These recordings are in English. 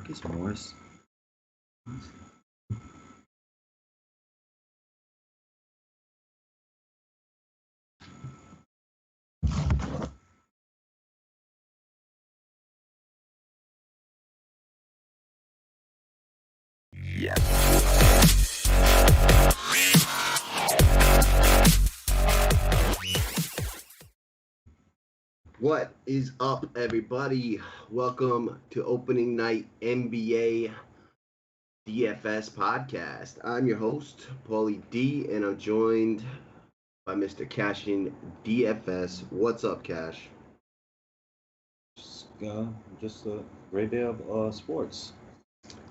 Marcus Morris. What is up, everybody? Welcome to opening night NBA DFS podcast. I'm your host, Paulie D, and I'm joined by Mr. CashinDFS. What's up, Cash? Just a great day of sports.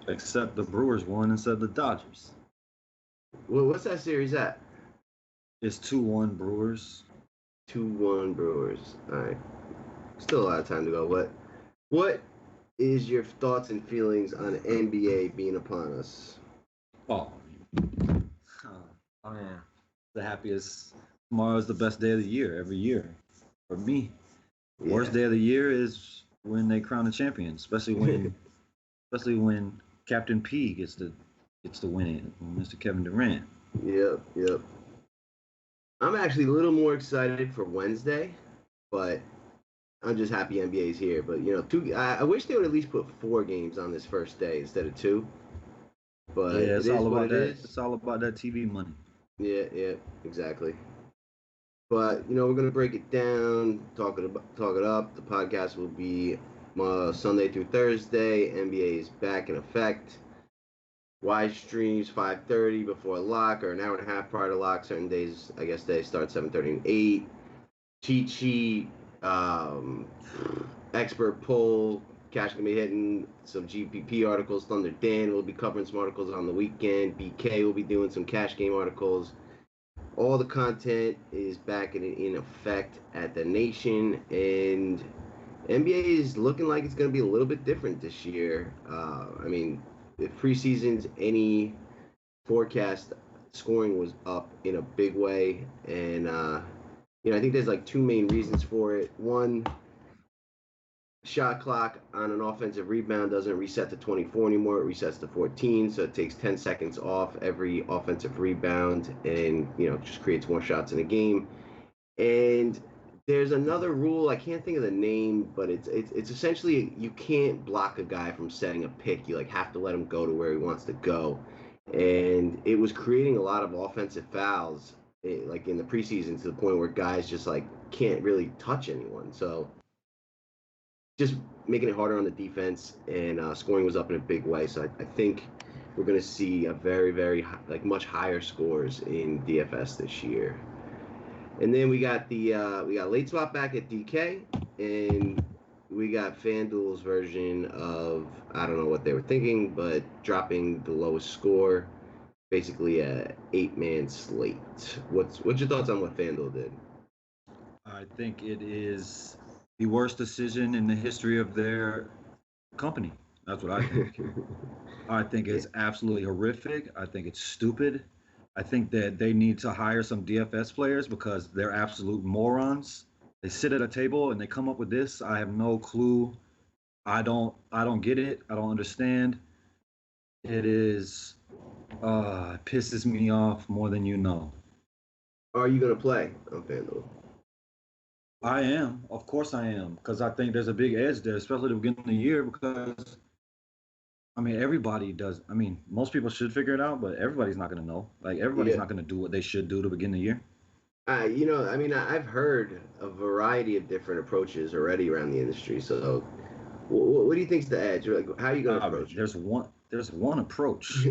Except the Brewers won instead of the Dodgers. Well, what's that series at? It's 2-1 Brewers. 2-1 Brewers. All right. Still a lot of time to go. What is your thoughts and feelings on NBA being upon us? Oh, man. The happiest. Tomorrow's the best day of the year, every year. For me. The worst day of the year is when they crown the champion, especially when Captain P gets to win it, Mr. Kevin Durant. Yep. I'm actually a little more excited for Wednesday, but I'm just happy NBA's here. But I wish they would at least put 4 games on this first day instead of 2. But yeah, it's all about that. It's all about that TV money. Yeah, exactly. But we're gonna break it down, talk it up. The podcast will be Sunday through Thursday. NBA is back in effect. Wise streams 5:30 before lock, or an hour and a half prior to lock. Certain days, I guess they start 7:30 and 8. Cheat sheet, expert poll. Cash gonna be hitting some GPP articles. Thunder Dan will be covering some articles on the weekend. BK will be doing some cash game articles. All the content is back in effect at the Nation, and NBA is looking like it's going to be a little bit different this year. If preseason's any forecast, scoring was up in a big way, and I think there's like 2 main reasons for it. One, shot clock on an offensive rebound doesn't reset to 24 anymore. It resets to 14, so it takes 10 seconds off every offensive rebound, and just creates more shots in a game. And there's another rule, I can't think of the name, but it's essentially you can't block a guy from setting a pick. You have to let him go to where he wants to go, and it was creating a lot of offensive fouls in the preseason, to the point where guys just can't really touch anyone. So just making it harder on the defense, and scoring was up in a big way. So I think we're going to see a very, very much higher scores in DFS this year. And then we got late swap back at DK, and we got FanDuel's version of, I don't know what they were thinking, but dropping the lowest score, basically a 8-man slate. What's your thoughts on what FanDuel did? I think it is the worst decision in the history of their company. That's what I think. I think it's absolutely horrific. I think it's stupid. I think that they need to hire some DFS players because they're absolute morons. They sit at a table and they come up with this. I have no clue. I don't get it. I don't understand. It pisses me off more than you know. Are you gonna play on FanDuel? I am. Of course I am. Because I think there's a big edge there, especially at the beginning of the year, because everybody does. Most people should figure it out, but everybody's not going to know. Everybody's not going to do what they should do to begin the year. I've heard a variety of different approaches already around the industry. So, what do you think's the edge? How are you going to approach it? There's one approach.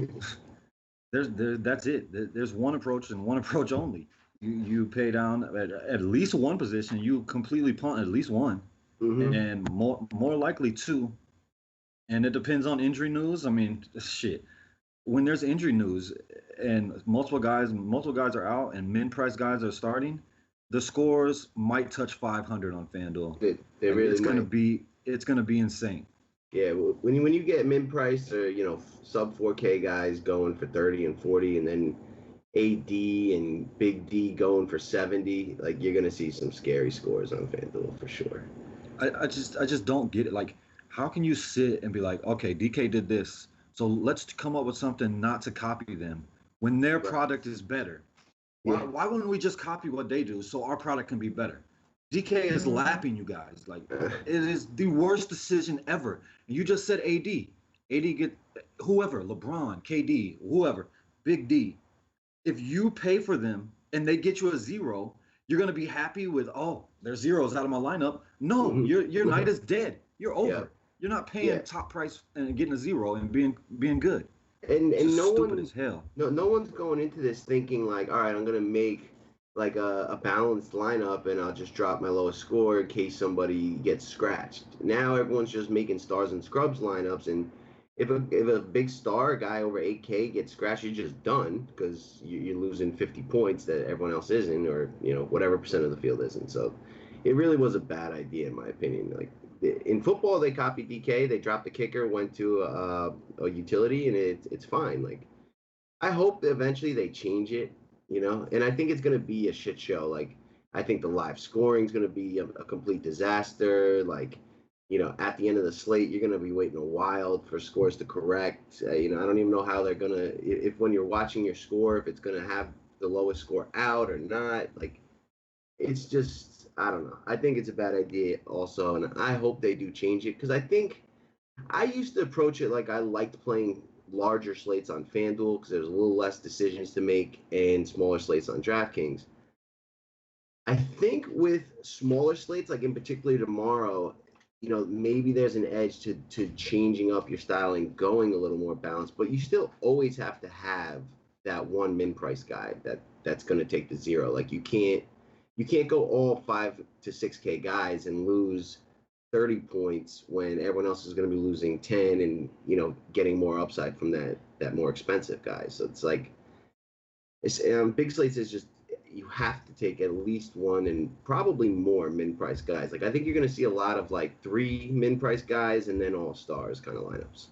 That's it. There's one approach and one approach only. You pay down at least one position. You completely punt at least one, and more likely 2. And it depends on injury news. When there's injury news and multiple guys are out and min-price guys are starting, the scores might touch 500 on FanDuel. They really it's gonna be insane. Yeah, when you get min-price or sub 4K guys going for 30 and 40, and then AD and Big D going for 70, you're gonna see some scary scores on FanDuel for sure. I just don't get it. how can you sit and be like, okay, DK did this, so let's come up with something not to copy them when their Right. product is better? Yeah. Why wouldn't we just copy what they do so our product can be better? DK is lapping you guys. Like, it is the worst decision ever. And you just said AD. AD get whoever, LeBron, KD, whoever, Big D. If you pay for them and they get you a zero, you're gonna be happy with, oh, there's zeros out of my lineup. No, your night is dead. You're over. Yeah. You're not paying Yeah. top price and getting a zero and being good. And It's just no stupid one as hell. no one's going into this thinking like, all right, I'm gonna make like a balanced lineup and I'll just drop my lowest score in case somebody gets scratched. Now everyone's just making stars and scrubs lineups, and if a big star, a guy over 8K gets scratched, you're just done because you're losing 50 points that everyone else isn't, or whatever percent of the field isn't. So it really was a bad idea in my opinion. Like in football, they copied DK, they dropped the kicker, went to a utility, and it's fine. Like I hope that eventually they change it, and I think it's going to be a shit show. Like, I think the live scoring is going to be a complete disaster. Like, at the end of the slate, you're going to be waiting a while for scores to correct. I don't even know how they're going to, if when you're watching your score, if it's going to have the lowest score out or not. Like, it's just, I don't know. I think it's a bad idea also, and I hope they do change it because I think I used to approach it like I liked playing larger slates on FanDuel because there's a little less decisions to make and smaller slates on DraftKings. I think with smaller slates, like in particular tomorrow, maybe there's an edge to changing up your style and going a little more balanced, but you still always have to have that one min price guy that's going to take the zero. Like you can't go all 5 to 6K guys and lose 30 points when everyone else is going to be losing 10 and getting more upside from that more expensive guy. So it's like big slates is just you have to take at least one and probably more min price guys. Like I think you're going to see a lot of like 3 min price guys and then all stars kind of lineups,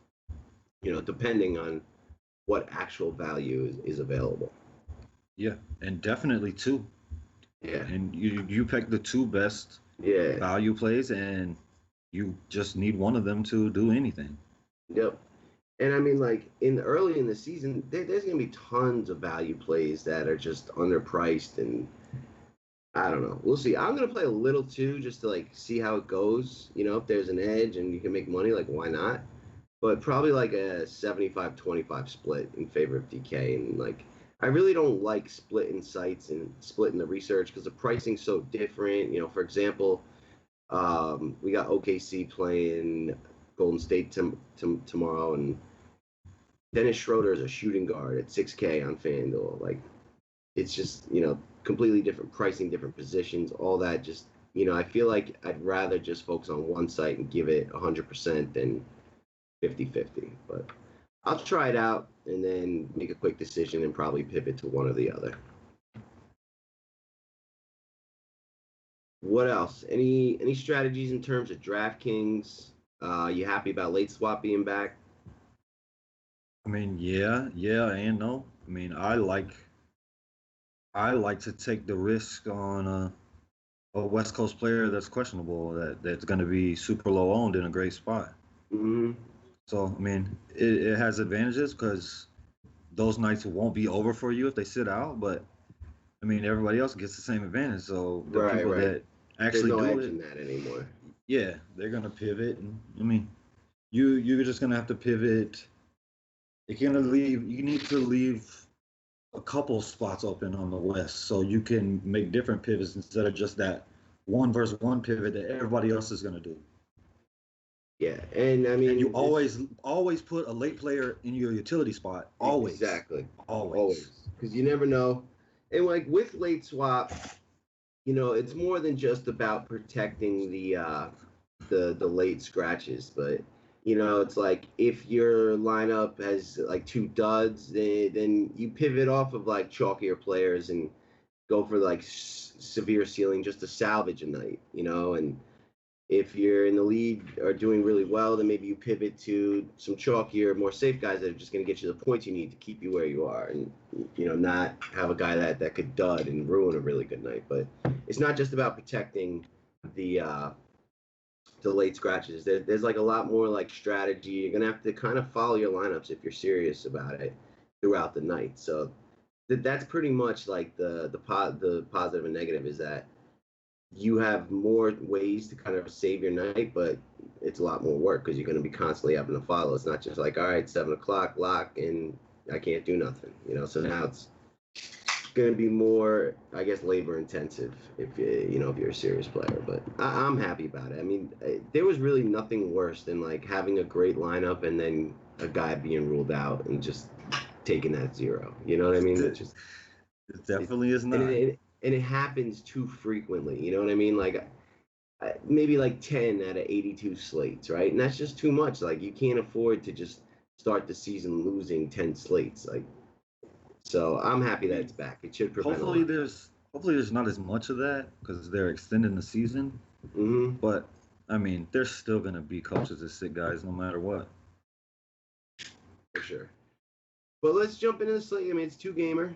depending on what actual value is available. Yeah, and definitely 2. Yeah, and you pick the 2 best value plays, and you just need one of them to do anything. Yep. And I mean, like early in the season, there's gonna be tons of value plays that are just underpriced, and I don't know. We'll see. I'm gonna play a little too, just to like see how it goes. If there's an edge and you can make money, like why not? But probably like a 75-25 split in favor of DK, and like I really don't like splitting sites and splitting the research because the pricing's so different. For example, we got OKC playing Golden State tomorrow, and Dennis Schroeder is a shooting guard at 6K on FanDuel. Like, it's just, completely different pricing, different positions, all that. Just, I feel like I'd rather just focus on one site and give it 100% than 50-50. But I'll try it out and then make a quick decision and probably pivot to one or the other. What else? Any strategies in terms of DraftKings? You happy about late swap being back? I mean, yeah, and no. I mean, I like to take the risk on a West Coast player that's questionable, that's going to be super low owned in a great spot. Mm-hmm. So, I mean, it has advantages because those nights won't be over for you if they sit out. But, I mean, everybody else gets the same advantage. So, the people that actually There's no do edge it, in that anymore. Yeah, they're going to pivot. And, I mean, you're just going to have to pivot. You need to leave a couple spots open on the West so you can make different pivots instead of just that 1-versus-1 pivot that everybody else is going to do. Yeah, and I mean, and you always put a late player in your utility spot. Always. Exactly. Always. Because you never know. And like with late swap, it's more than just about protecting the late scratches, but it's like if your lineup has like 2 duds, then you pivot off of like chalkier players and go for like severe ceiling just to salvage a night, and if you're in the lead or doing really well, then maybe you pivot to some chalkier, more safe guys that are just going to get you the points you need to keep you where you are, and not have a guy that could dud and ruin a really good night. But it's not just about protecting the late scratches. There's like a lot more like strategy. You're gonna have to kind of follow your lineups if you're serious about it throughout the night. So that's pretty much like the positive and negative is that you have more ways to kind of save your night, but it's a lot more work because you're going to be constantly having to follow. It's not just like, all right, 7:00 lock and I can't do nothing, So now it's going to be more, I guess, labor intensive if you're a serious player. But I'm happy about it. I mean, there was really nothing worse than like having a great lineup and then a guy being ruled out and just taking that 0. You know what I mean? It definitely is not. And it happens too frequently. You know what I mean? Like maybe like 10 out of 82 slates, right? And that's just too much. Like you can't afford to just start the season losing 10 slates. Like, so I'm happy that it's back. It should prevent. Hopefully there's not as much of that because they're extending the season. Mm-hmm. But I mean, there's still gonna be coaches that sit guys no matter what. For sure. But let's jump into the slate. I mean, it's 2-gamer.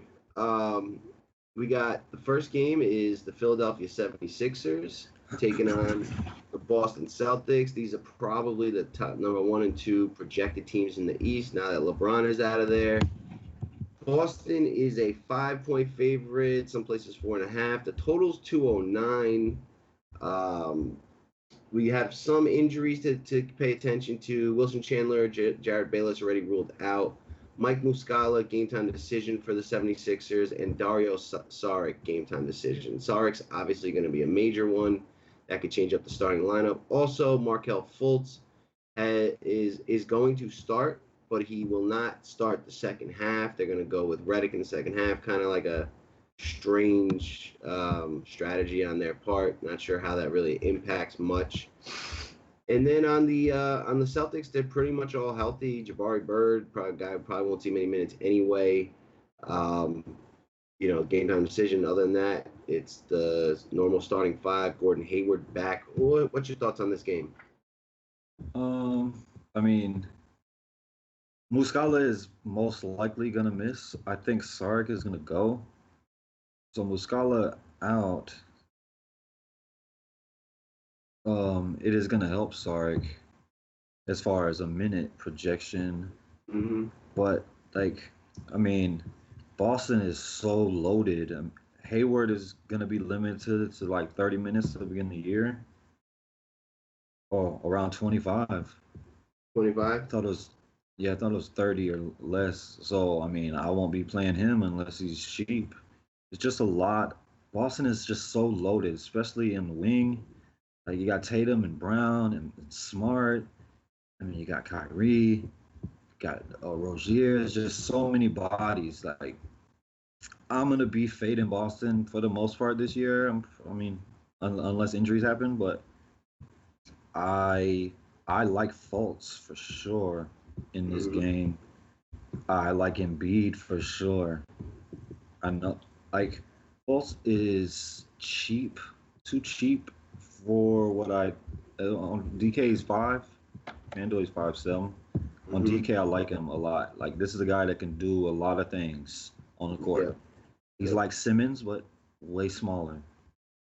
We got the first game is the Philadelphia 76ers taking on the Boston Celtics. These are probably the top number 1 and 2 projected teams in the East now that LeBron is out of there. Boston is a 5-point favorite, some places 4.5. The total's 209. We have some injuries to pay attention to. Wilson Chandler, Jared Bayless already ruled out. Mike Muscala, game-time decision for the 76ers, and Dario Saric, game-time decision. Saric's obviously going to be a major one. That could change up the starting lineup. Also, Markelle Fultz is going to start, but he will not start the second half. They're going to go with Redick in the second half, kind of like a strange strategy on their part. Not sure how that really impacts much. And then on the Celtics, they're pretty much all healthy. Jabari Bird, probably won't see many minutes anyway. Game time decision. Other than that, it's the normal starting 5. Gordon Hayward back. What's your thoughts on this game? I mean, Muscala is most likely gonna miss. I think Saric is gonna go. So Muscala out. It is going to help Saric as far as a minute projection. Mm-hmm. But, Boston is so loaded. Hayward is going to be limited to like 30 minutes at the beginning of the year. Oh, around 25. 25? I thought it was 30 or less. So, I won't be playing him unless he's cheap. It's just a lot. Boston is just so loaded, especially in the wing. Like, you got Tatum and Brown and Smart. You got Kyrie, you got Rozier. There's just so many bodies. Like, I'm going to be fading Boston for the most part this year. Unless injuries happen. But I like Fultz for sure in this game. I like Embiid for sure. I know, like, Fultz is cheap, too cheap for what on DK is 5, FanDuel is 5.7. On DK, I like him a lot. Like, this is a guy that can do a lot of things on the court. Yeah. He's like Simmons, but way smaller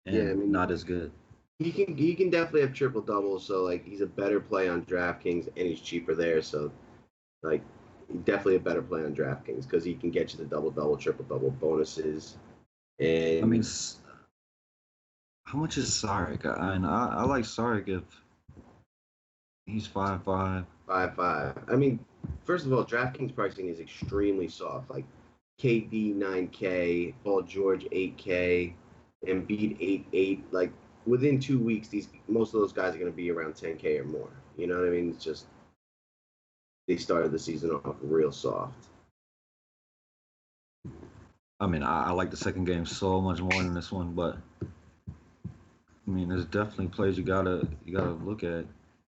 and not as good. He can definitely have triple doubles. So like he's a better play on DraftKings and he's cheaper there. So like definitely a better play on DraftKings because he can get you the double, triple double bonuses. And how much is Saric? I like Saric if he's 5.5. 5.5. First of all, DraftKings pricing is extremely soft. Like KD 9K, Paul George 8K, Embiid 8.8. Like within 2 weeks, most of those guys are going to be around 10K or more. You know what I mean? It's just they started the season off real soft. I like the second game so much more than this one, but there's definitely plays you gotta look at.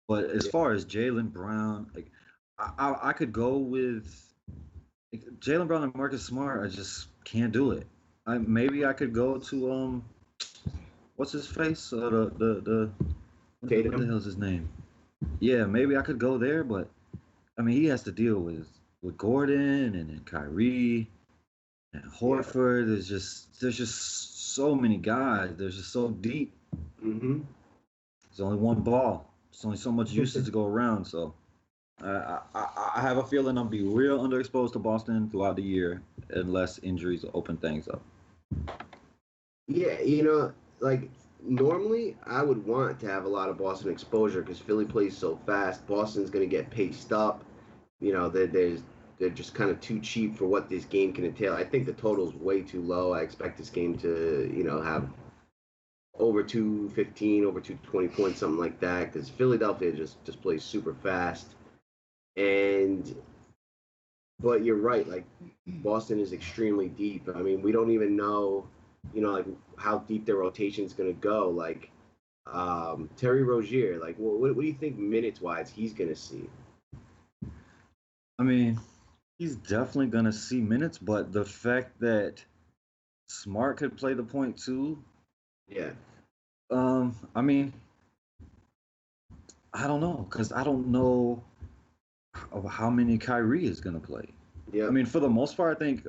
But as far as Jaylen Brown, like I could go with Jaylen Brown and Marcus Smart. I just can't do it. Maybe I could go to what's his face? What the hell's his name? Yeah, maybe I could go there, but he has to deal with Gordon and then Kyrie and Horford. There's just so many guys. They're just so deep. Mm-hmm. There's only one ball. There's only so much usage to go around. So I have a feeling I'll be real underexposed to Boston throughout the year unless injuries open things up. Yeah, like normally I would want to have a lot of Boston exposure because Philly plays so fast. Boston's going to get paced up. They're just kind of too cheap for what this game can entail. I think the total's way too low. I expect this game to, have over 215, over 220 points, something like that, because Philadelphia just plays super fast. But you're right, like Boston is extremely deep. I mean, we don't even know, like how deep their rotation is going to go. Like Terry Rozier, like what do you think minutes wise he's going to see? I mean, he's definitely going to see minutes, but the fact that Smart could play the point too. Yeah. I mean, I don't know because I don't know of how many Kyrie is going to play. Yeah. I mean, for the most part, I think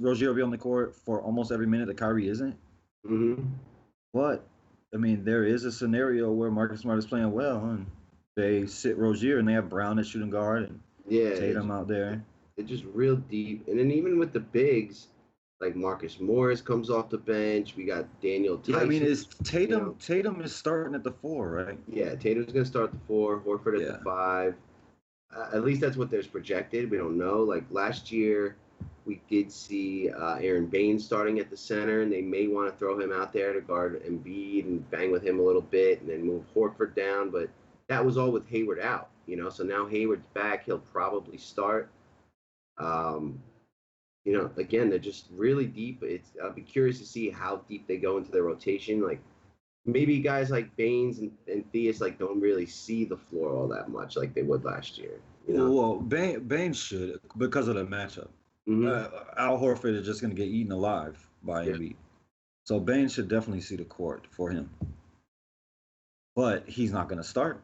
Rozier will be on the court for almost every minute that Kyrie isn't. Mm-hmm. But, I mean, there is a scenario where Marcus Smart is playing well, and they sit Rozier and they have Brown at shooting guard and Tatum out there. They're just real deep. And then even with the bigs, like Marcus Morris comes off the bench. We got Daniel Tyson. Yeah, I mean, is Tatum Tatum is starting at the 4, right? Yeah, Tatum's going to start the 4, Horford at the 5. At least that's what there's projected. We don't know. Like last year, we did see Aaron Baines starting at the center, and they may want to throw him out there to guard Embiid and bang with him a little bit and then move Horford down. But that was all with Hayward out, So now Hayward's back. He'll probably start. Again, they're just really deep. I'll be curious to see how deep they go into their rotation. Like maybe guys like Baines and Theus like don't really see the floor all that much like they would last year. Well, Baines should because of the matchup. Mm-hmm. Al Horford is just going to get eaten alive by Embiid. So Baines should definitely see the court for him. But he's not going to start.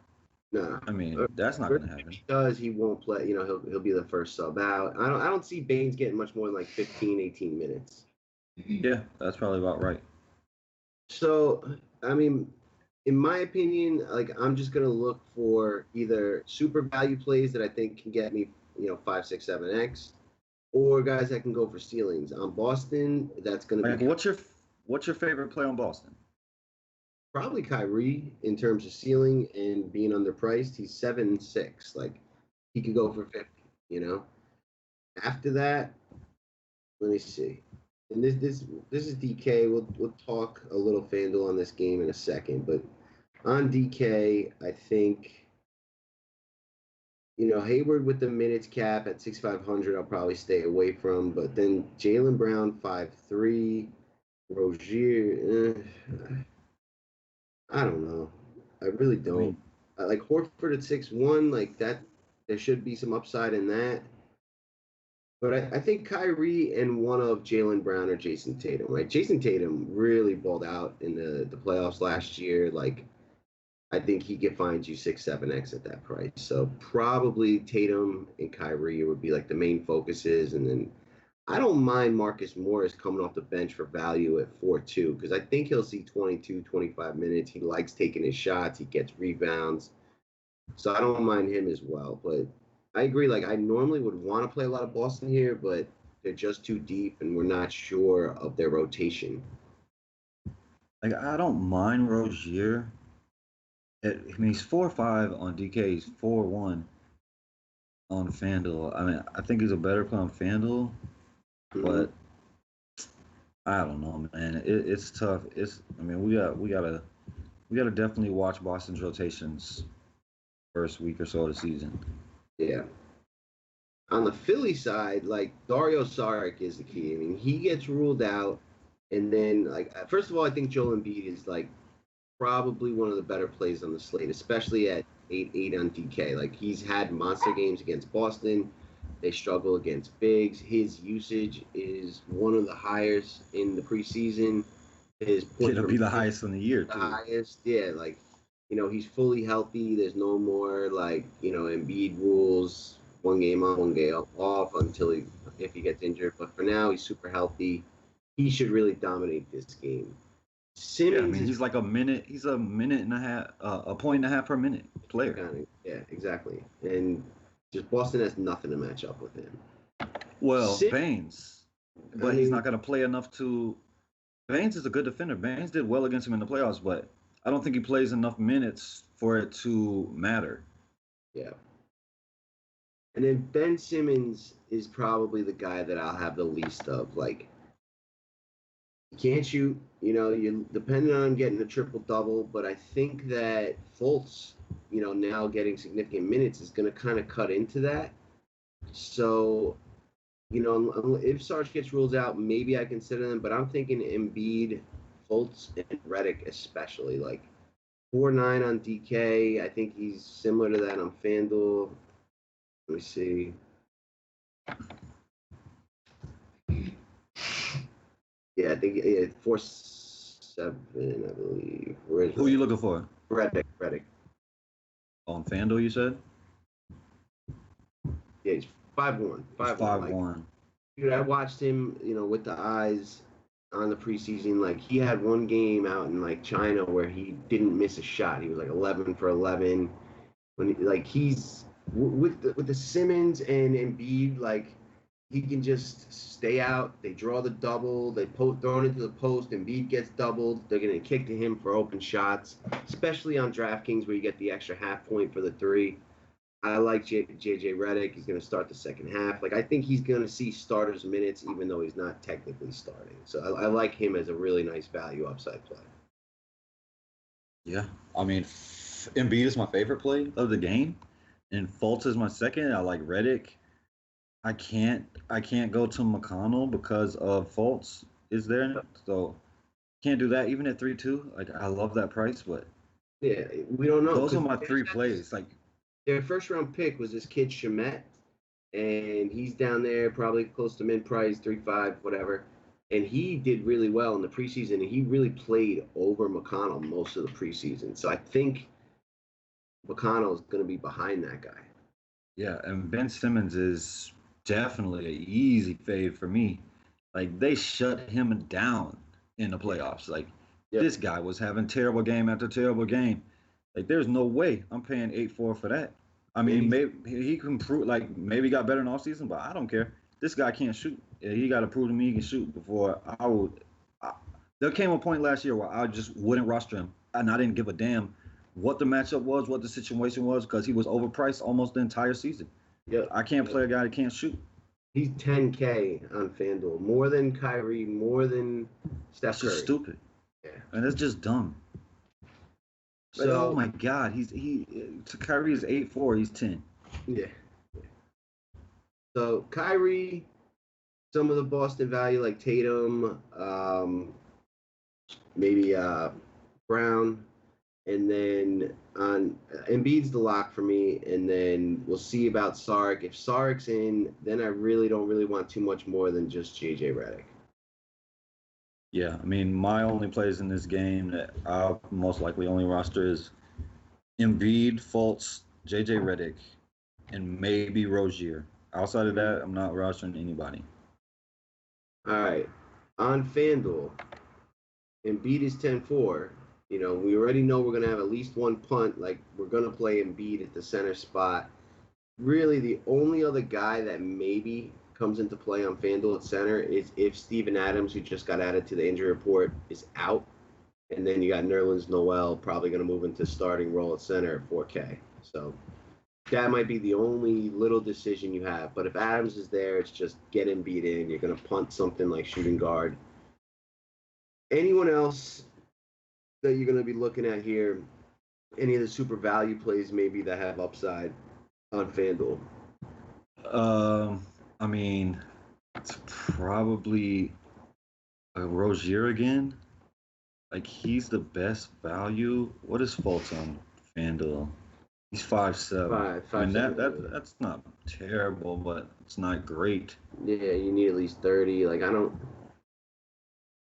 No, I mean that's not going to happen. If he does, he won't play. He'll be the first sub out. I don't see Baines getting much more than like 15, 18 minutes. Yeah, that's probably about right. So, I mean, in my opinion, like I'm just gonna look for either super value plays that I think can get me, 5, 6, 7x, or guys that can go for ceilings. On Boston, that's gonna be. What's your favorite play on Boston? Probably Kyrie in terms of ceiling and being underpriced. He's 7-6. Like he could go for 50. After that, let me see. And this is DK. We'll talk a little FanDuel on this game in a second, but on DK, I think Hayward with the minutes cap at 6,500, I'll probably stay away from. But then Jaylen Brown 5-3, Rozier. I don't know. I really don't. I like Horford at 6-1. Like that, there should be some upside in that. But I think Kyrie and one of Jaylen Brown or Jason Tatum, right? Jason Tatum really balled out in the playoffs last year. Like, I think he could find you 6, 7x at that price. So probably Tatum and Kyrie would be like the main focuses. And then I don't mind Marcus Morris coming off the bench for value at 4-2 because I think he'll see 22, 25 minutes. He likes taking his shots. He gets rebounds. So I don't mind him as well. But I agree. Like, I normally would want to play a lot of Boston here, but they're just too deep, and we're not sure of their rotation. Like, I don't mind Rozier. He's 4-5 on DK. He's 4-1 on FanDuel. I mean, I think he's a better play on FanDuel, but I don't know, man. It's tough. We gotta definitely watch Boston's rotations first week or so of the season. Yeah. On the Philly side, like Dario Saric is the key. I mean, he gets ruled out, and then first of all, I think Joel Embiid is like probably one of the better plays on the slate, especially at 8-8 on DK. Like he's had monster games against Boston. They struggle against bigs. His usage is one of the highest in the preseason. His point it'll be the highest in the year, too. The highest, yeah. Like, he's fully healthy. There's no more Embiid rules. One game on, one game off if he gets injured. But for now, he's super healthy. He should really dominate this game. Simmons, yeah, I mean, he's like a minute. He's a minute and a half, a point and a half per minute player. kind of, yeah, exactly. And just Boston has nothing to match up with him. Well, Baines, but he's mean, not going to play enough to. Baines is a good defender. Baines did well against him in the playoffs, but I don't think he plays enough minutes for it to matter. Yeah. And then Ben Simmons is probably the guy that I'll have the least of. Like, you can't shoot. You depending on him getting a triple double, but I think that Fultz, now getting significant minutes is going to kind of cut into that. So, if Sarge gets ruled out, maybe I consider them. But I'm thinking Embiid, Fultz, and Redick especially. Like 4.9 on DK. I think he's similar to that on FanDuel. Let me see. Yeah, I think 4.7, I believe. Who are you looking for? Redick. On FanDuel, you said? Yeah, he's 5'1". 5'1". Dude, I watched him, with the eyes on the preseason. Like, he had one game out in, like, China where he didn't miss a shot. He was, like, 11 for 11. He's with the Simmons and Embiid, like, he can just stay out. They draw the double. They throw it into the post. Embiid gets doubled. They're going to kick to him for open shots, especially on DraftKings where you get the extra half point for the three. I like JJ Redick. He's going to start the second half. Like, I think he's going to see starters minutes even though he's not technically starting. So I like him as a really nice value upside play. Yeah. I mean, Embiid is my favorite play of the game, and Fultz is my second. I like Redick. I can't go to McConnell because of Fultz is there, so can't do that even at 3-2. Like, I love that price, but yeah, we don't know. Those are my three plays. Like, their first round pick was this kid Shamet, and he's down there probably close to mid price, 3.5, whatever. And he did really well in the preseason, and he really played over McConnell most of the preseason. So I think McConnell is going to be behind that guy. Yeah, and Ben Simmons is definitely an easy fade for me. Like, they shut him down in the playoffs. Like, This guy was having terrible game after terrible game. Like, there's no way I'm paying 8-4 for that. I mean, maybe he can prove, like, maybe he got better in off season, but I don't care. This guy can't shoot. Yeah, he got to prove to me he can shoot before I would. There came a point last year where I just wouldn't roster him, and I didn't give a damn what the matchup was, what the situation was, because he was overpriced almost the entire season. Yeah, I can't play a guy that can't shoot. He's 10K on FanDuel, more than Kyrie, more than Steph Curry. It's just stupid. Yeah, and it's just dumb. So, like, oh my God, Kyrie is 8-4, he's 10. Yeah. So Kyrie, some of the Boston value like Tatum, maybe Brown, and then on Embiid's the lock for me, and then we'll see about Saric. If Saric's in, then I really don't want too much more than just JJ Redick. Yeah, I mean, my only plays in this game that I'll most likely only roster is Embiid, Fultz, JJ Redick, and maybe Rozier. Outside of that, I'm not rostering anybody. All right. On FanDuel, Embiid is 10-4. We already know we're going to have at least one punt. Like, we're going to play Embiid at the center spot. Really, the only other guy that maybe comes into play on FanDuel at center is if Steven Adams, who just got added to the injury report, is out. And then you got Nerlens Noel probably going to move into starting role at center at 4K. So that might be the only little decision you have. But if Adams is there, it's just get Embiid in. You're going to punt something like shooting guard. Anyone else that you're going to be looking at here, any of the super value plays maybe that have upside on FanDuel? I mean, it's probably Rozier again. Like, he's the best value. What is Fultz on FanDuel? He's 5'7". I mean, that's not terrible, but it's not great. Yeah, you need at least 30. Like, I don't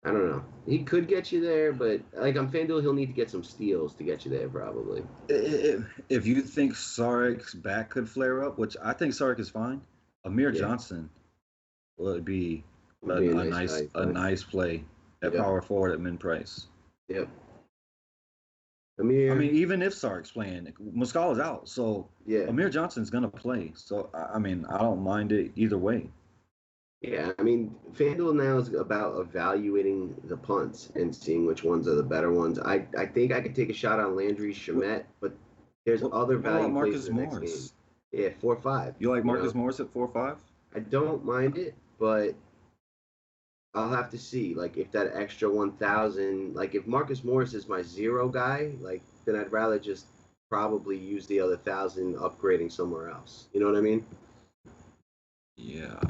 know. He could get you there, but like on FanDuel, he'll need to get some steals to get you there, probably. If you think Saric's back could flare up, which I think Saric is fine, Amir Johnson would be a nice play at power forward at min price. Yep. I mean, even if Sark's playing, Muscala's out, so yeah. Amir Johnson's gonna play. So I mean, I don't mind it either way. Yeah, I mean, FanDuel now is about evaluating the punts and seeing which ones are the better ones. I think I could take a shot on Landry Shamet, but there's other What about value plays Marcus in the next game. Morris? Yeah, 4-5. You like Marcus Morris at 4-5? I don't mind it, but I'll have to see. Like, if that extra 1,000, like if Marcus Morris is my zero guy, like then I'd rather just probably use the other 1,000 upgrading somewhere else. You know what I mean? Yeah.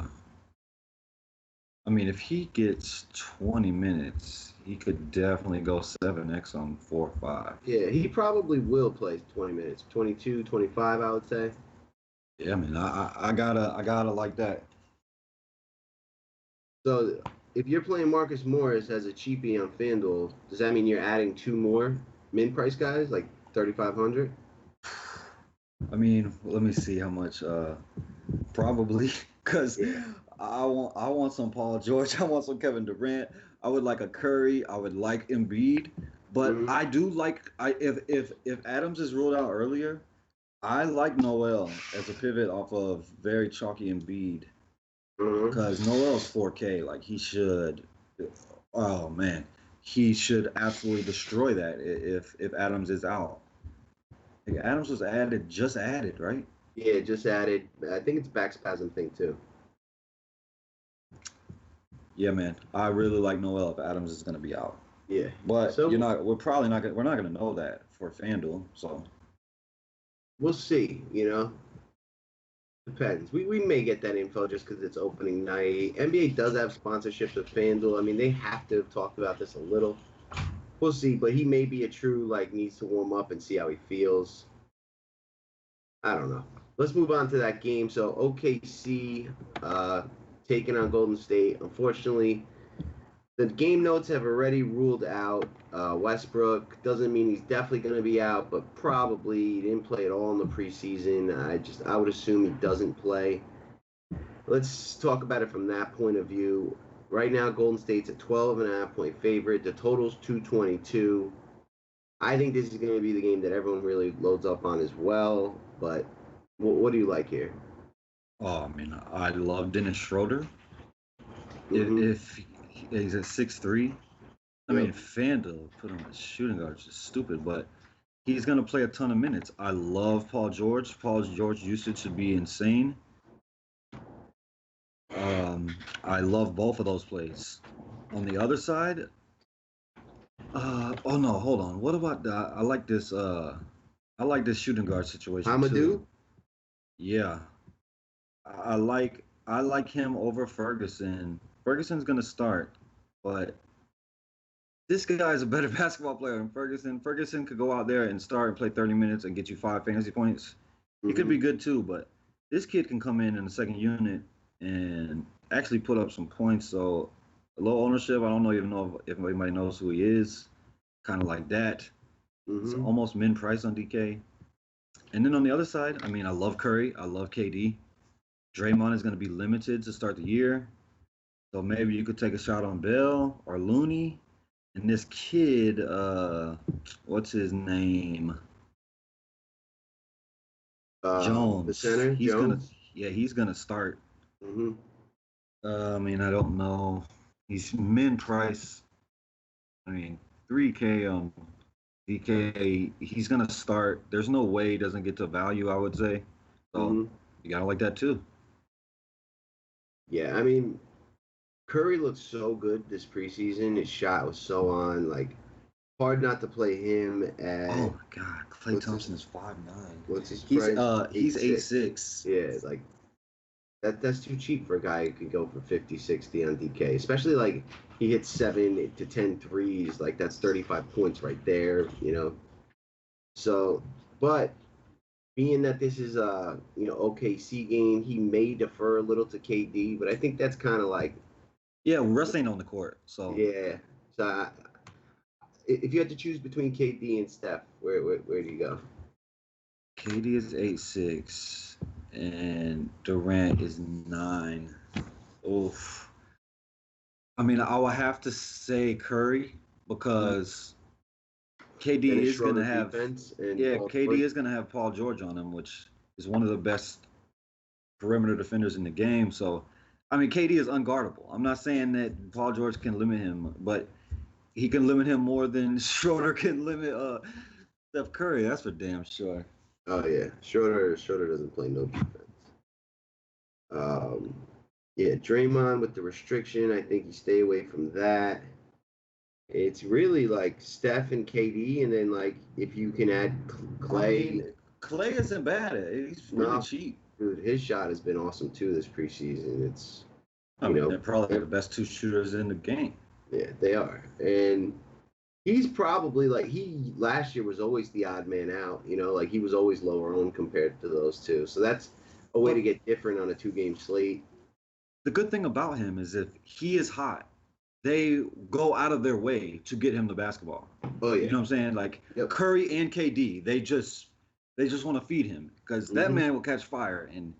I mean, if he gets 20 minutes, he could definitely go 7x on 4-5. Yeah, he probably will play 20 minutes, 22, 25, I would say. Yeah, I mean, I gotta like that. So if you're playing Marcus Morris as a cheapie on FanDuel, does that mean you're adding 2 more min price guys, like 3,500? I mean, let me see how much. Probably because I want some Paul George. I want some Kevin Durant. I would like a Curry. I would like Embiid. But I do like if Adams is ruled out earlier, I like Noel as a pivot off of very chalky Embiid. Because Noel's 4K. Like he should. Oh man, he should absolutely destroy that if Adams is out. Like, Adams was just added, right? Yeah, just added. I think it's back spasm thing too. Yeah, man. I really like Noel if Adams is going to be out. Yeah, but we're not going to know that for FanDuel. So we'll see. You know, depends. We may get that info just because it's opening night. NBA does have sponsorships with FanDuel. I mean, they have to have talked about this a little. We'll see, but he may be a true like needs to warm up and see how he feels. I don't know. Let's move on to that game. So OKC taking on Golden State. Unfortunately, the game notes have already ruled out Westbrook. Doesn't mean he's definitely going to be out, but probably he didn't play at all in the preseason. I would assume he doesn't play. Let's talk about it from that point of view. Right now, Golden State's a 12.5-point favorite. The total's 222. I think this is going to be the game that everyone really loads up on as well. But what do you like here? Oh, I mean, I love Dennis Schroeder. If he's at 6'3", I mean, FanDuel put him as shooting guard, which is stupid, but he's going to play a ton of minutes. I love Paul George. Paul George usage should be insane. I love both of those plays. On the other side, oh no, hold on. What about that? I like this shooting guard situation Amadou? too. Yeah. I like him over Ferguson. Ferguson's gonna start, but this guy is a better basketball player than Ferguson. Ferguson could go out there and start and play 30 minutes and get you 5 fantasy points. He could be good too, but this kid can come in the second unit and actually put up some points. So low ownership. I don't even know if anybody knows who he is. Kind of like that. It's almost min price on DK. And then on the other side, I mean, I love Curry. I love KD. Draymond is going to be limited to start the year. So maybe you could take a shot on Bell or Looney. And this kid, what's his name? Jones. The center, Jones? He's gonna start. I mean, I don't know. He's min price. I mean, 3K on DK. He's gonna start. There's no way he doesn't get to value, I would say. So you gotta like that too. Yeah, I mean, Curry looked so good this preseason. His shot was so on. Like, hard not to play him at. Oh my God, Klay Thompson is 5'9". What's his price? He's 8'6". Yeah, like that's too cheap for a guy who could go for 50, 60 on DK. Especially like he hits 7 to 10 threes. Like that's 35 points right there. You know. So, but being that this is a OKC game, he may defer a little to KD, but I think that's kind of like. Yeah, Russ ain't on the court, so. Yeah, so if you had to choose between KD and Steph, where do you go? KD is 8'6", and Durant is 9. Oof. I mean, I would have to say Curry because KD Dennis is going to Schroeder's have defense and yeah, Paul KD George. is going to have Paul George on him, which is one of the best perimeter defenders in the game. So, I mean, KD is unguardable. I'm not saying that Paul George can limit him, but he can limit him more than Schroeder can limit Steph Curry. That's for damn sure. Oh yeah, Schroeder doesn't play no defense. Yeah, Draymond with the restriction, I think you stay away from that. It's really like Steph and KD, and then like if you can add Clay. I mean, Clay isn't bad at it. He's really cheap. Dude, his shot has been awesome too this preseason. It's they're probably the best two shooters in the game. Yeah, they are. And he's probably like last year was always the odd man out, like he was always lower owned compared to those two. So that's a way to get different on a 2-game slate. The good thing about him is if he is hot, they go out of their way to get him the basketball. Oh yeah. You know what I'm saying? Like Curry and KD, they just want to feed him because that man will catch fire. And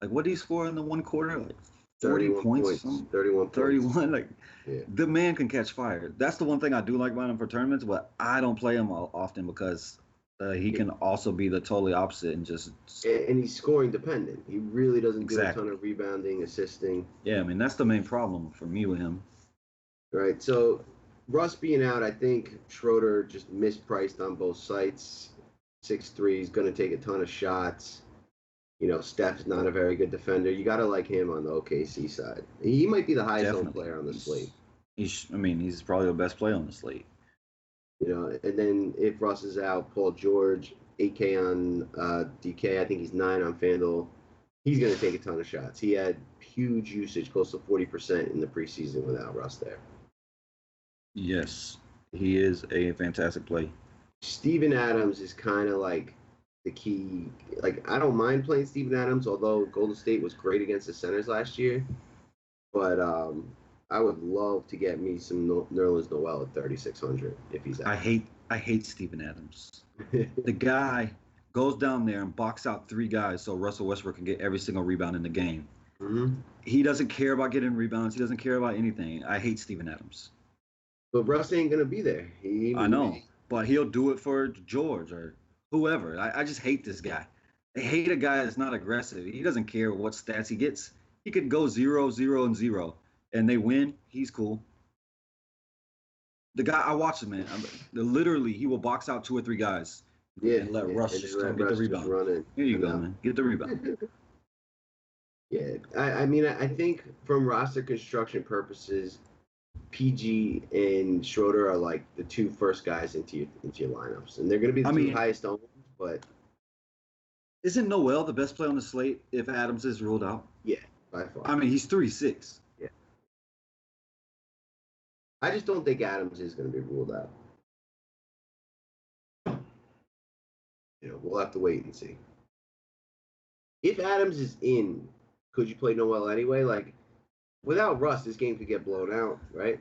like, what did he score in the one quarter? Like 40 points. 31. Like the man can catch fire. That's the one thing I do like about him for tournaments, but I don't play him often because he can also be the totally opposite and just. And he's scoring dependent. He really doesn't do a ton of rebounding, assisting. Yeah, I mean that's the main problem for me with him. Right. So Russ being out, I think Schroeder just mispriced on both sites. 6'3", he's going to take a ton of shots. Steph's not a very good defender. You got to like him on the OKC side. He might be the highest owned player on the slate. He's probably the best player on the slate. And then if Russ is out, Paul George, 8K on DK. I think he's 9 on FanDuel. He's going to take a ton of shots. He had huge usage, close to 40% in the preseason without Russ there. Yes, he is a fantastic play. Steven Adams is kind of like the key. Like, I don't mind playing Steven Adams, although Golden State was great against the centers last year. But I would love to get me some Nerlens Noel at 3,600 if he's out. I hate Steven Adams. The guy goes down there and box out 3 guys so Russell Westbrook can get every single rebound in the game. Mm-hmm. He doesn't care about getting rebounds. He doesn't care about anything. I hate Steven Adams. But Russ ain't going to be there. I know, but he'll do it for George or whoever. I just hate this guy. I hate a guy that's not aggressive. He doesn't care what stats he gets. He could go 0, 0, and 0, and they win. He's cool. The guy, I watch him, man. Literally, he will box out 2 or 3 guys and let Russ just come get the rebound. Here you go, man. Get the rebound. Yeah, I mean, I think from roster construction purposes, PG and Schroeder are like the 2 first guys into your lineups, and they're going to be the 2 highest owned. But isn't Noel the best play on the slate if Adams is ruled out? Yeah, by far. I mean, he's 3'6". Yeah. I just don't think Adams is going to be ruled out. We'll have to wait and see. If Adams is in, could you play Noel anyway? Like, without Russ, this game could get blown out, right?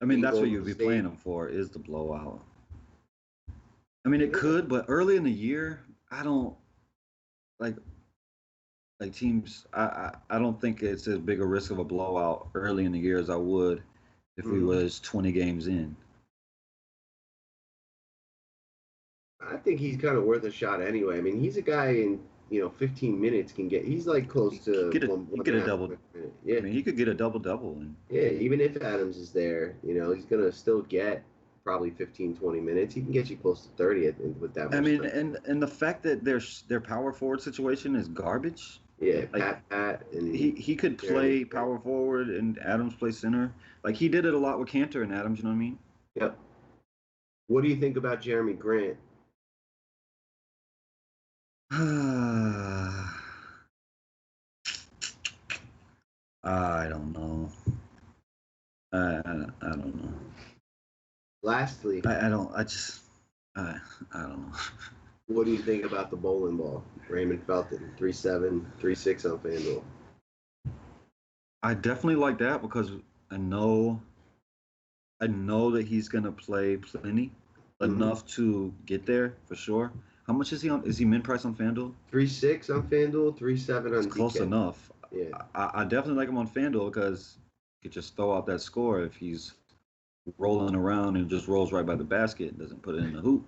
I mean, that's what you'd be playing him for, is the blowout. I mean, it could, but early in the year, I don't like teams. I don't think it's as big a risk of a blowout early in the year as I would if we was 20 games in. I think he's kind of worth a shot anyway. I mean, he's a guy in 15 minutes can get. He's like close to get a double. Yeah, I mean, he could get a double. Yeah, even if Adams is there, he's gonna still get probably 15, 20 minutes. He can get you close to 30 with that much. I mean, and the fact that their power forward situation is garbage. Yeah, like, Pat and he could play power forward and Adams play center. Like he did it a lot with Cantor and Adams. You know what I mean? Yep. What do you think about Jeremy Grant? I don't know. I don't know. Lastly, I don't know. What do you think about the bowling ball? Raymond Felton, 3.7, 3.6 on FanDuel. I definitely like that because I know that he's gonna play plenty, enough to get there for sure. How much is he on? Is he min price on FanDuel? 3.6 on FanDuel, 3.7 on DK. Close enough. Yeah. I definitely like him on FanDuel because you could just throw out that score if he's rolling around and just rolls right by the basket and doesn't put it in the hoop.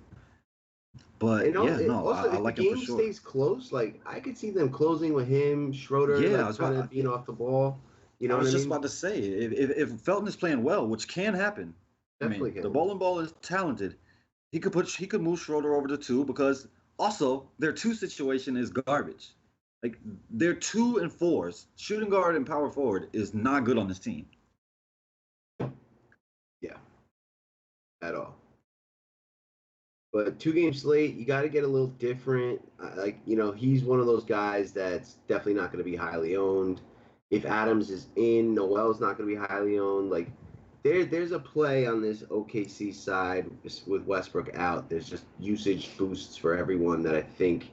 But And yeah, no, also, I if the like him for game sure. stays close, like I could see them closing with him, Schroeder, Yeah, I like was kind about. of being off the ball. You I know what was I just mean? about to say, if Felton is playing well, which can happen. I Definitely mean, the can. bowling ball is talented. He could move Schroeder over to two because also their two situation is garbage. Like their 2 and 4s, shooting guard and power forward is not good on this team. Yeah, at all. But 2 game slate, you got to get a little different. Like, he's one of those guys that's definitely not going to be highly owned. If Adams is in, Noel's not going to be highly owned. Like, there's a play on this OKC side with Westbrook out. There's just usage boosts for everyone that I think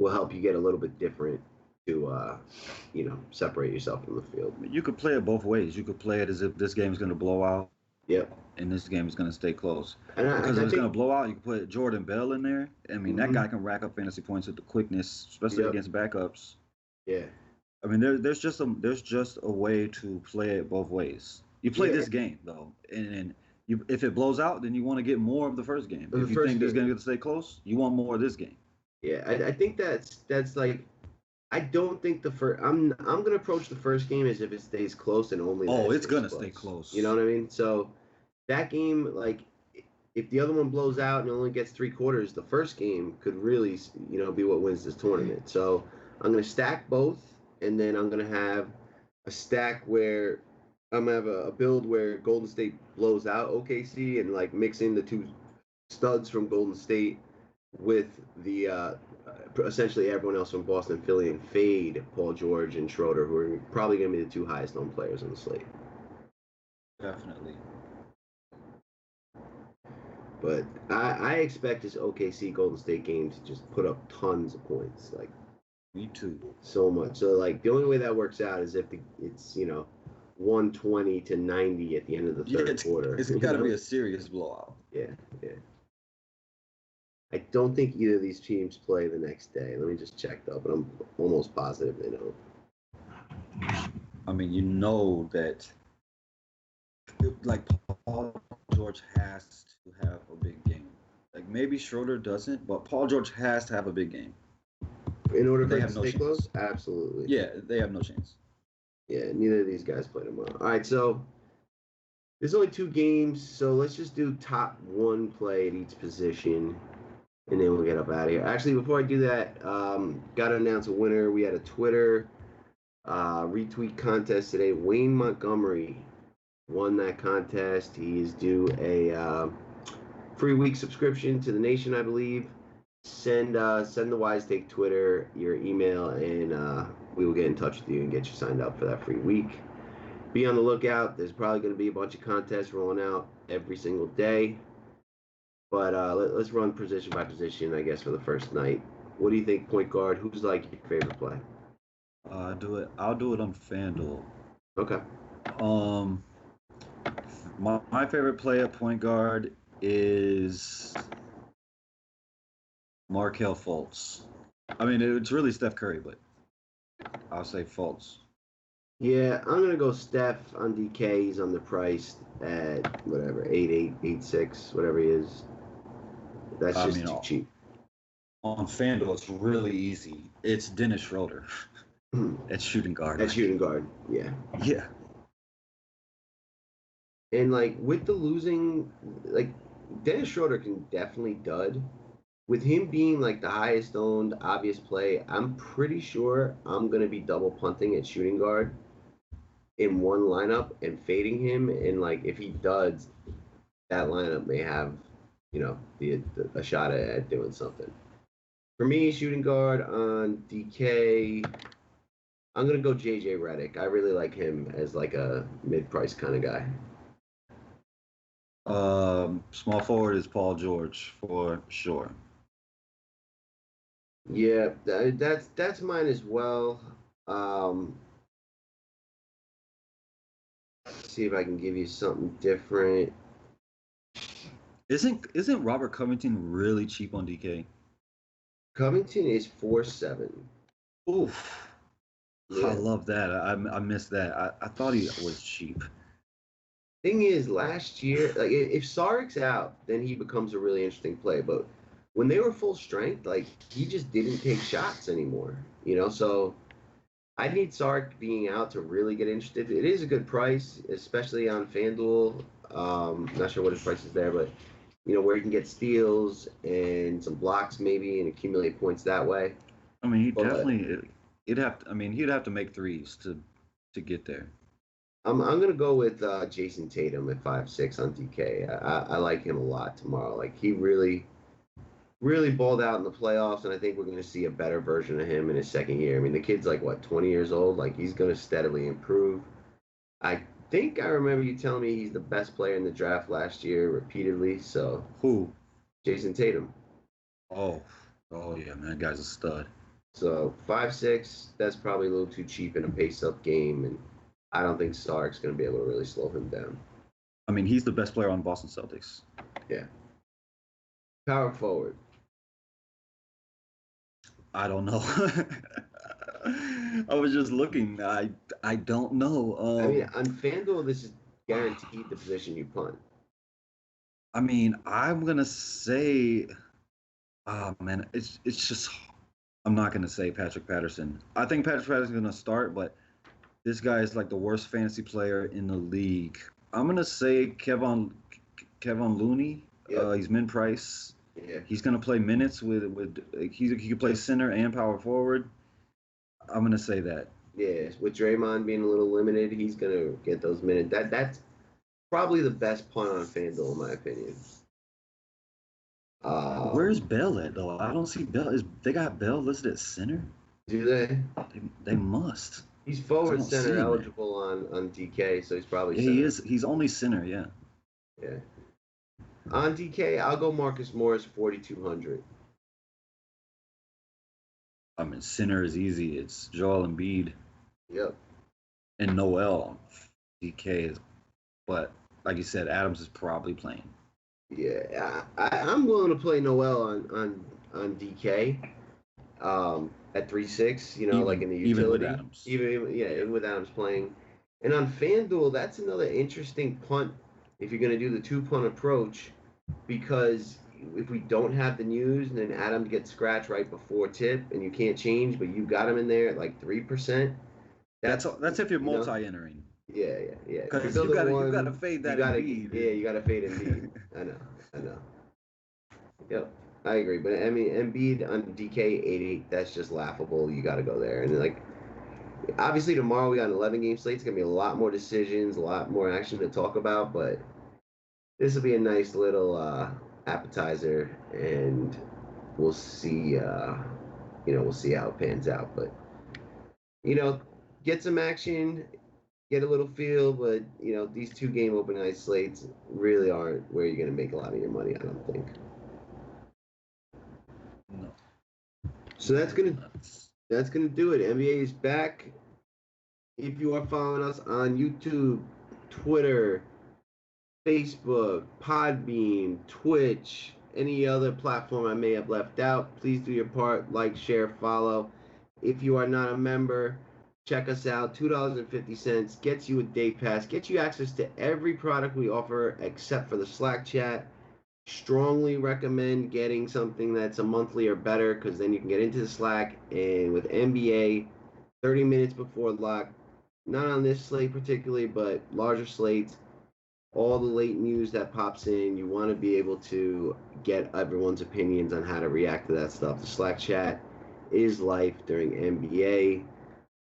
will help you get a little bit different to, separate yourself from the field. You could play it both ways. You could play it as if this game is going to blow out. Yep. And this game is going to stay close. And because if I it's think, going to blow out, you can put Jordan Bell in there. I mean, that guy can rack up fantasy points with the quickness, especially against backups. Yeah. I mean, there's just a way to play it both ways. You play this game though, and if it blows out, then you want to get more of the first game. If you think this game is going to stay close, you want more of this game. Yeah, I think that's like, I don't think the first. I'm gonna approach the first game as if it stays close and only. Oh, it's gonna stay close. You know what I mean? So that game, like, if the other one blows out and only gets 3/4, the first game could really, be what wins this tournament. So I'm gonna stack both, and then I'm gonna have a stack where I'm gonna have a build where Golden State blows out OKC and like mixing the two studs from Golden State with the essentially everyone else from Boston, Philly, and fade Paul George and Schroeder, who are probably going to be the 2 highest known players on the slate. Definitely. But I expect this OKC Golden State game to just put up tons of points. Like, me too. So much. So like the only way that works out is if it's 120 to 90 at the end of the third quarter. It's got to be a serious blowout. Yeah. I don't think either of these teams play the next day. Let me just check though, but I'm almost positive they don't. I mean, you know that, like, Paul George has to have a big game. Like, maybe Schroeder doesn't, but Paul George has to have a big game. In order for them to stay close? Absolutely. Yeah, they have no chance. Yeah, neither of these guys play tomorrow. All right, so there's only 2 games, so let's just do top 1 play at each position, and then we'll get up out of here. Actually, before I do that, got to announce a winner. We had a Twitter retweet contest today. Wayne Montgomery won that contest. He is due a free week subscription to the Nation, I believe. Send the WiseTake Twitter your email, and we will get in touch with you and get you signed up for that free week. Be on the lookout. There's probably going to be a bunch of contests rolling out every single day. But let's run position by position, I guess, for the first night. What do you think, point guard? Who's like your favorite play? I'll do it on FanDuel. Okay. My favorite play at point guard is Markelle Fultz. I mean, it's really Steph Curry, but I'll say Fultz. Yeah, I'm gonna go Steph on DK. He's underpriced at whatever 8.8, 8.6, whatever he is. That's just too cheap. On FanDuel, it's really easy. It's Dennis Schroeder at shooting guard. Yeah. Yeah. And like with the losing, like Dennis Schroeder can definitely dud. With him being like the highest owned obvious play, I'm pretty sure I'm gonna be double punting at shooting guard in one lineup and fading him. And like if he duds, that lineup may have a shot at doing something. For me, shooting guard on DK, I'm gonna go JJ Redick. I really like him as like a mid-price kind of guy. Small forward is Paul George for sure. Yeah, that's mine as well. See if I can give you something different. Isn't Robert Covington really cheap on DK? Covington is 4.7. Oof. Yeah. I love that. I missed that. I thought he was cheap. Thing is, last year, like if Sarik's out, then he becomes a really interesting play. But when they were full strength, like he just didn't take shots anymore. So I need Sark being out to really get interested. It is a good price, especially on FanDuel. Not sure what his price is there, but where you can get steals and some blocks maybe and accumulate points that way. I mean, he'd have to make threes to get there. I'm gonna go with Jason Tatum at 5'6" on DK. I like him a lot tomorrow. Like he really balled out in the playoffs, and I think we're gonna see a better version of him in his second year. I mean, the kid's like 20 years old. Like he's gonna steadily improve. I think I remember you telling me he's the best player in the draft last year repeatedly. So who? Jason Tatum. Oh yeah, man, that guy's a stud. So 5'6", that's probably a little too cheap in a pace-up game, and I don't think Sark's going to be able to really slow him down. I mean, he's the best player on Boston Celtics. Yeah. Power forward. I don't know. I was just looking. I don't know. I mean, on FanDuel, this is guaranteed the position you punt. I mean, I'm gonna say, man, it's just. I'm not gonna say Patrick Patterson. I think Patrick Patterson's gonna start, but this guy is like the worst fantasy player in the league. I'm gonna say Kevon Looney. Yep. He's min price. Yeah. He's gonna play minutes with he could play center and power forward. I'm gonna say that. Yeah, with Draymond being a little limited, he's gonna get those minutes. That's probably the best punt on FanDuel, in my opinion. Where's Bell at though? I don't see Bell. They got Bell listed as center? Do they? They must. He's forward center eligible on DK, so he's probably center. He is. He's only center, yeah. Yeah. On DK, I'll go Marcus Morris 4,200. I mean, center is easy. It's Joel Embiid. Yep. And Noel. DK is, but like you said, Adams is probably playing. Yeah, I'm willing to play Noel on DK at 3.6. Like in the utility. Even with Adams. Even with Adams playing. And on FanDuel, that's another interesting punt if you're going to do the 2-punt approach, because if we don't have the news and then Adams gets scratched right before tip and you can't change, but you got him in there at like 3%. That's if you're multi-entering. Yeah. Because you got to fade that Embiid. Yeah, you got to fade Embiid. I know. Yep, I agree. But I mean, Embiid on DK 8.8, that's just laughable. You got to go there. And like, obviously tomorrow we got an 11-game slate. It's gonna be a lot more decisions, a lot more action to talk about. But this will be a nice little appetizer, and we'll see. We'll see how it pans out. But get some action. Get a little feel, but these 2-game open night slates really aren't where you're going to make a lot of your money, I don't think. No. So that's gonna do it. NBA is back. If you are following us on YouTube, Twitter, Facebook, Podbean, Twitch, any other platform I may have left out, please do your part. Like, share, follow. If you are not a member, check us out. $2.50 gets you a day pass, gets you access to every product we offer except for the Slack chat. Strongly recommend getting something that's a monthly or better, because then you can get into the Slack, and with NBA, 30 minutes before lock, not on this slate particularly, but larger slates, all the late news that pops in, you want to be able to get everyone's opinions on how to react to that stuff. The Slack chat is life during NBA.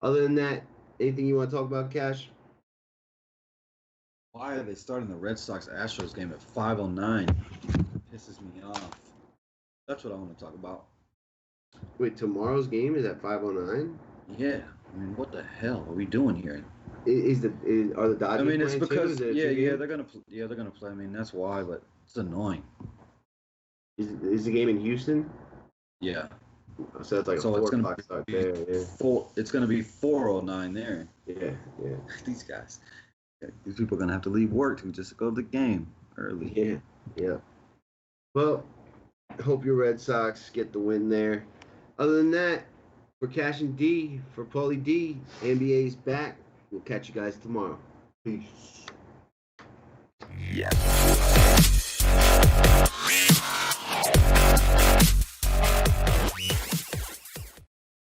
Other than that, anything you want to talk about, Cash? Why are they starting the Red Sox-Astros game at 5:09? Pisses me off. That's what I want to talk about. Wait, tomorrow's game is at 5:09? Yeah. I mean, what the hell are we doing here? Are the Dodgers? I mean, it's because too? they're gonna play. I mean, that's why, but it's annoying. Is the game in Houston? Yeah. So it's like a 4 o'clock start there. Yeah. It's gonna be 4:09 there. Yeah. These guys. These people are gonna have to leave work to just go to the game early. Yeah. Well, I hope your Red Sox get the win there. Other than that, for Cash and D, for Paulie D, NBA's back. We'll catch you guys tomorrow. Peace. Yes.